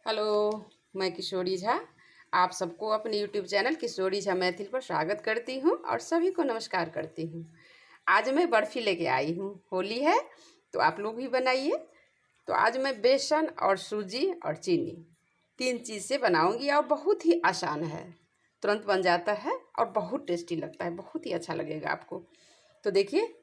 Hello, मैं किशोरी झा आप सबको अपने यूट्यूब चैनल किशोरी झा मैथिल पर स्वागत करती हूँ और सभी को नमस्कार करती हूँ। आज मैं बर्फ़ी लेके आई हूँ। होली है तो आप लोग भी बनाइए। तो आज मैं बेसन और सूजी और चीनी 3 चीज़ से बनाऊँगी और बहुत ही आसान है, तुरंत बन जाता है और बहुत टेस्टी लगता है, बहुत ही अच्छा लगेगा आपको। तो देखिए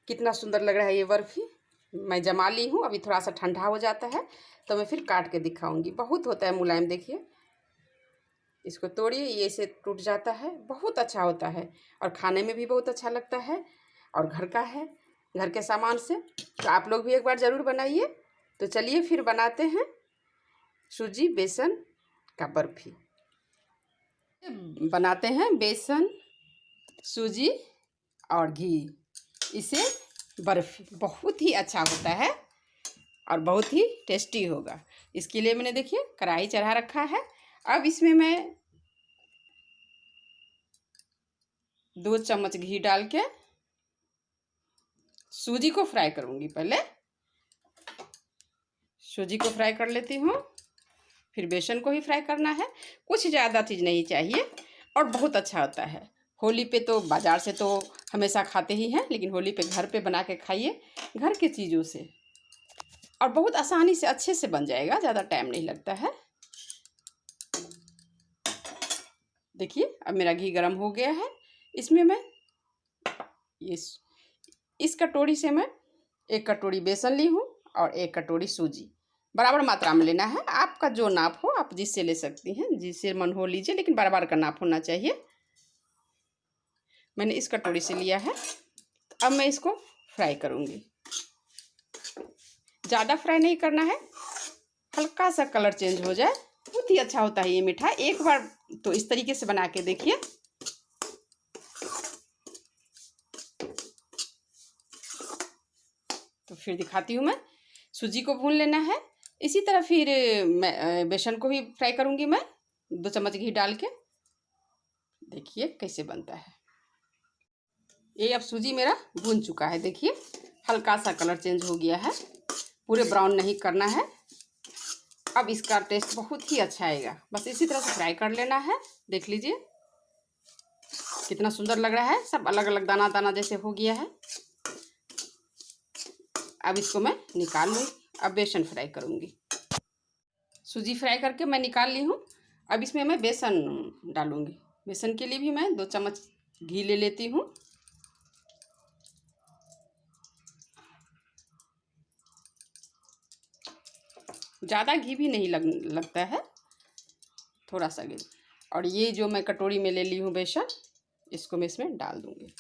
कितना सुंदर लग रहा है ये बर्फ़ी। मैं जमा ली हूँ, अभी थोड़ा सा ठंडा हो जाता है तो मैं फिर काट के दिखाऊंगी। बहुत होता है मुलायम, देखिए इसको तोड़िए, ये से टूट जाता है, बहुत अच्छा होता है और खाने में भी बहुत अच्छा लगता है और घर का है, घर के सामान से। तो आप लोग भी एक बार ज़रूर बनाइए। तो चलिए फिर बनाते हैं सूजी बेसन का बर्फ़ी। बनाते हैं बेसन सूजी और घी, इसे बर्फ़ी बहुत ही अच्छा होता है और बहुत ही टेस्टी होगा। इसके लिए मैंने देखिए कढ़ाई चढ़ा रखा है। अब इसमें मैं 2 चम्मच घी डाल के सूजी को फ्राई करूँगी। पहले सूजी को फ्राई कर लेती हूँ, फिर बेसन को ही फ्राई करना है। कुछ ज़्यादा चीज़ नहीं चाहिए और बहुत अच्छा होता है। होली पे तो बाज़ार से तो हमेशा खाते ही हैं, लेकिन होली पे घर पे बना के खाइए घर के चीज़ों से, और बहुत आसानी से अच्छे से बन जाएगा, ज़्यादा टाइम नहीं लगता है। देखिए अब मेरा घी गर्म हो गया है। इसमें मैं इस कटोरी से मैं 1 कटोरी बेसन ली हूँ और 1 कटोरी सूजी। बराबर मात्रा में लेना है, आपका जो नाप हो आप जिससे ले सकती हैं, जिससे मन हो लीजिए, लेकिन बराबर का नाप होना चाहिए। मैंने इस कटोरी से लिया है। अब मैं इसको फ्राई करूँगी। ज़्यादा फ्राई नहीं करना है, हल्का सा कलर चेंज हो जाए, बहुत ही अच्छा होता है ये मिठाई। एक बार तो इस तरीके से बना के देखिए। तो फिर दिखाती हूँ मैं। सूजी को भून लेना है। इसी तरह फिर मैं बेसन को भी फ्राई करूँगी मैं 2 चम्मच घी डाल के। देखिए कैसे बनता है ये। अब सूजी मेरा भून चुका है, देखिए हल्का सा कलर चेंज हो गया है, पूरे ब्राउन नहीं करना है। अब इसका टेस्ट बहुत ही अच्छा आएगा, बस इसी तरह से फ्राई कर लेना है। देख लीजिए कितना सुंदर लग रहा है, सब अलग अलग दाना दाना जैसे हो गया है। अब इसको मैं निकाल लूँगी। अब बेसन फ्राई करूँगी। सूजी फ्राई करके मैं निकाल ली हूँ। अब इसमें मैं बेसन डालूँगी। बेसन के लिए भी मैं 2 चम्मच घी ले लेती हूँ। ज़्यादा घी भी नहीं लगता है, थोड़ा सा घी। और ये जो मैं कटोरी में ले ली हूँ बेसन, इसको मैं इसमें डाल दूँगी।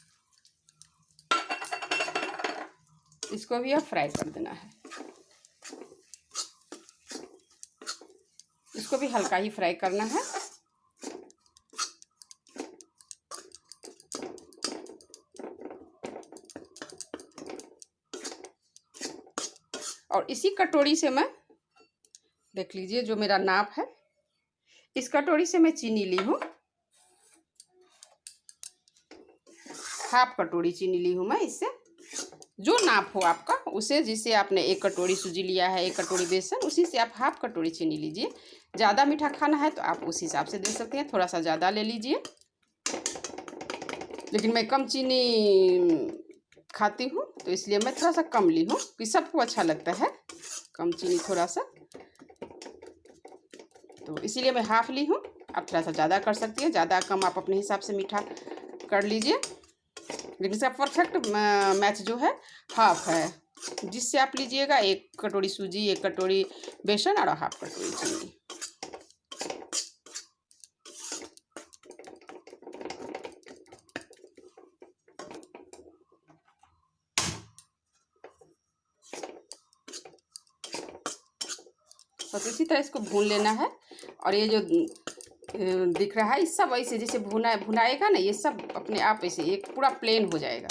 इसको भी अब फ्राई कर देना है। इसको भी हल्का ही फ्राई करना है। और इसी कटोरी से मैं, देख लीजिए जो मेरा नाप है, इस कटोरी से मैं चीनी ली हूँ। हाफ कटोरी चीनी ली हूँ मैं। इससे जो नाप हो आपका उसे, जिससे आपने 1 कटोरी सूजी लिया है, 1 कटोरी बेसन, उसी से आप हाफ कटोरी चीनी लीजिए। ज़्यादा मीठा खाना है तो आप उस हिसाब से दे सकते हैं, थोड़ा सा ज़्यादा ले लीजिए। लेकिन मैं कम चीनी खाती हूँ तो इसलिए मैं थोड़ा सा कम ली हूँ, कि सबको अच्छा लगता है कम चीनी थोड़ा सा, तो इसीलिए मैं हाफ ली हूँ। आप थोड़ा सा ज़्यादा कर सकती हैं, ज़्यादा कम आप अपने हिसाब से मीठा कर लीजिए। लेकिन इसका परफेक्ट मैच जो है हाफ है, जिससे आप लीजिएगा 1 कटोरी सूजी, 1 कटोरी बेसन और हाफ कटोरी चीनी। बस इसी तरह इसको भून लेना है। और ये जो दिख रहा है, ये सब ऐसे जैसे भुनाएगा ना, ये सब अपने आप ऐसे एक पूरा प्लेन हो जाएगा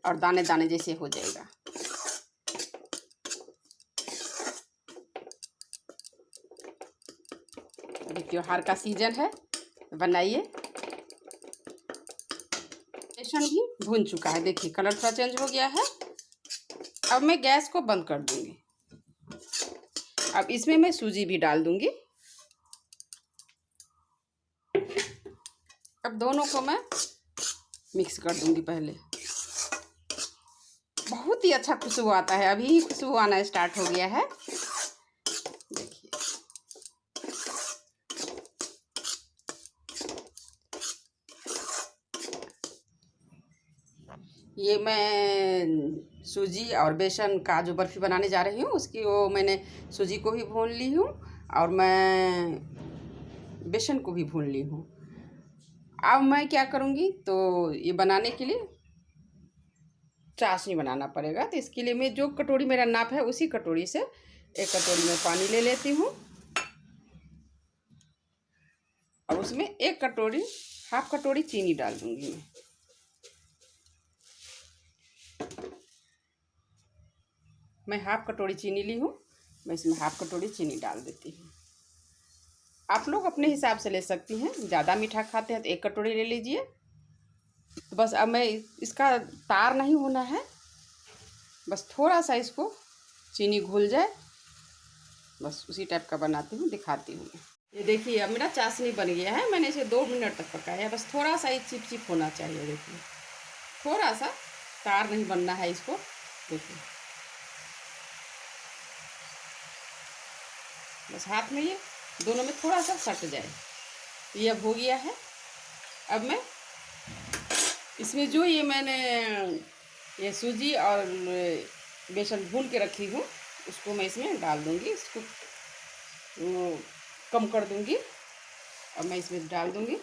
और दाने दाने जैसे हो जाएगा। त्योहार का सीजन है, बनाइए। बेसन भी भून चुका है, देखिए कलर थोड़ा चेंज हो गया है। अब मैं गैस को बंद कर दूंगी। अब इसमें मैं सूजी भी डाल दूंगी। अब दोनों को मैं मिक्स कर दूंगी पहले। बहुत ही अच्छा खुशबू आता है, अभी ही खुशबू आना स्टार्ट हो गया है। देखिए ये मैं सूजी और बेसन का जो बर्फ़ी बनाने जा रही हूँ उसकी वो मैंने सूजी को भी भून ली हूँ और मैं बेसन को भी भून ली हूँ। अब मैं क्या करूँगी, तो ये बनाने के लिए चाशनी बनाना पड़ेगा। तो इसके लिए मैं जो कटोरी मेरा नाप है उसी कटोरी से एक कटोरी में पानी ले लेती हूँ और उसमें एक कटोरी हाफ कटोरी चीनी डाल दूँगी। मैं हाफ कटोरी चीनी ली हूँ, मैं इसमें हाफ कटोरी चीनी डाल देती हूँ। आप लोग अपने हिसाब से ले सकती हैं, ज़्यादा मीठा खाते हैं तो एक कटोरी ले लीजिए। तो बस अब मैं इसका तार नहीं होना है, बस थोड़ा सा इसको चीनी घुल जाए, बस उसी टाइप का बनाती हूँ, दिखाती हूँ। ये देखिए अब मेरा चाशनी बन गया है। मैंने इसे 2 मिनट तक पकाया है, बस थोड़ा सा ये चिपचिप होना चाहिए। देखिए थोड़ा सा, तार नहीं बनना है इसको। देखिए बस हाथ में ये दोनों में थोड़ा सा सट जाए। ये अब हो गया है। अब मैं इसमें जो ये मैंने ये सूजी और बेसन भून के रखी हूँ उसको मैं इसमें डाल दूँगी। इसको कम कर दूँगी और मैं इसमें डाल दूँगी।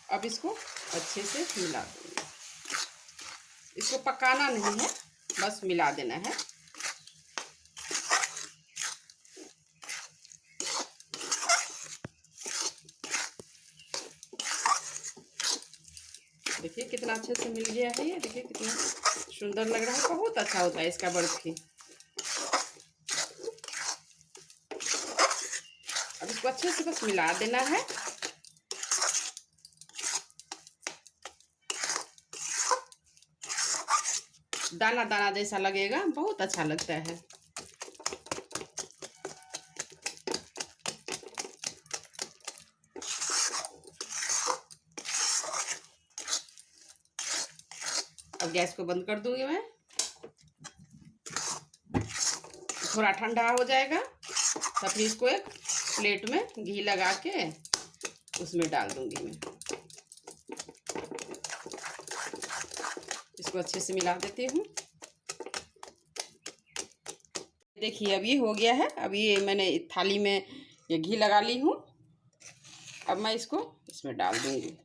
अब इसको अच्छे से मिला दूँगी। इसको पकाना नहीं है, बस मिला देना है। देखिए कितना अच्छे से मिल गया है। ये देखिए कितना सुंदर लग रहा है, बहुत अच्छा होता है इसका बर्फी। अब इसको अच्छे से बस मिला देना है। दाना दाना जैसा लगेगा, बहुत अच्छा लगता है। अब गैस को बंद कर दूंगी मैं। थोड़ा ठंडा हो जाएगा तब फिर इसको एक प्लेट में घी लगा के उसमें डाल दूंगी मैं। इसको अच्छे से मिला देती हूँ। देखिए अब ये हो गया है। अब ये मैंने थाली में ये घी लगा ली हूँ। अब मैं इसको इसमें डाल दूंगी।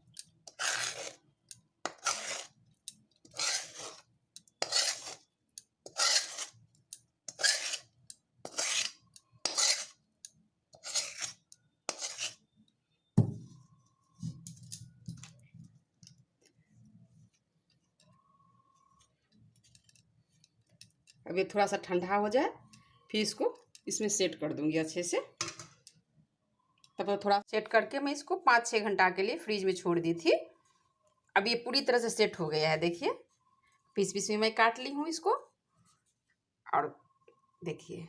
अब ये थोड़ा सा ठंडा हो जाए फिर इसको इसमें सेट कर दूंगी अच्छे से। तब थोड़ा सेट करके मैं इसको 5-6 घंटा के लिए फ्रीज में छोड़ दी थी। अब ये पूरी तरह से सेट हो गया है। देखिए पीस पीस में मैं काट ली हूँ इसको और देखिए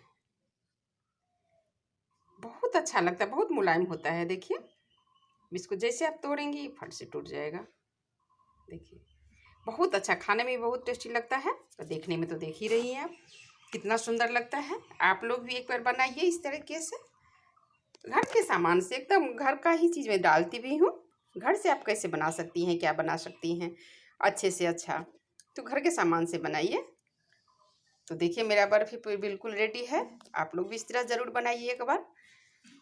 बहुत अच्छा लगता है, बहुत मुलायम होता है। देखिए इसको जैसे आप तोड़ेंगी फट से टूट जाएगा। देखिए बहुत अच्छा, खाने में भी बहुत टेस्टी लगता है और देखने में तो देख ही रही हैं आप कितना सुंदर लगता है। आप लोग भी एक बार बनाइए इस तरीके से, घर के सामान से, एकदम घर का ही चीज़ मैं डालती भी हूँ। घर से आप कैसे बना सकती हैं, क्या बना सकती हैं अच्छे से अच्छा, तो घर के सामान से बनाइए। तो देखिए मेरा बर्फ़ी बिल्कुल रेडी है। आप लोग भी इस तरह ज़रूर बनाइए एक बार।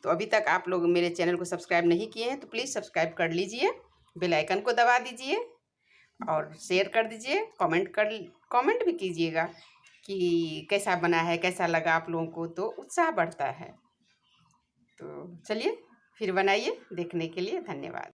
तो अभी तक आप लोग मेरे चैनल को सब्सक्राइब नहीं किए हैं तो प्लीज़ सब्सक्राइब कर लीजिए, बेल आइकन को दबा दीजिए और शेयर कर दीजिए। कमेंट भी कीजिएगा कि कैसा बना है, कैसा लगा आप लोगों को, तो उत्साह बढ़ता है। तो चलिए फिर बनाइए। देखने के लिए धन्यवाद।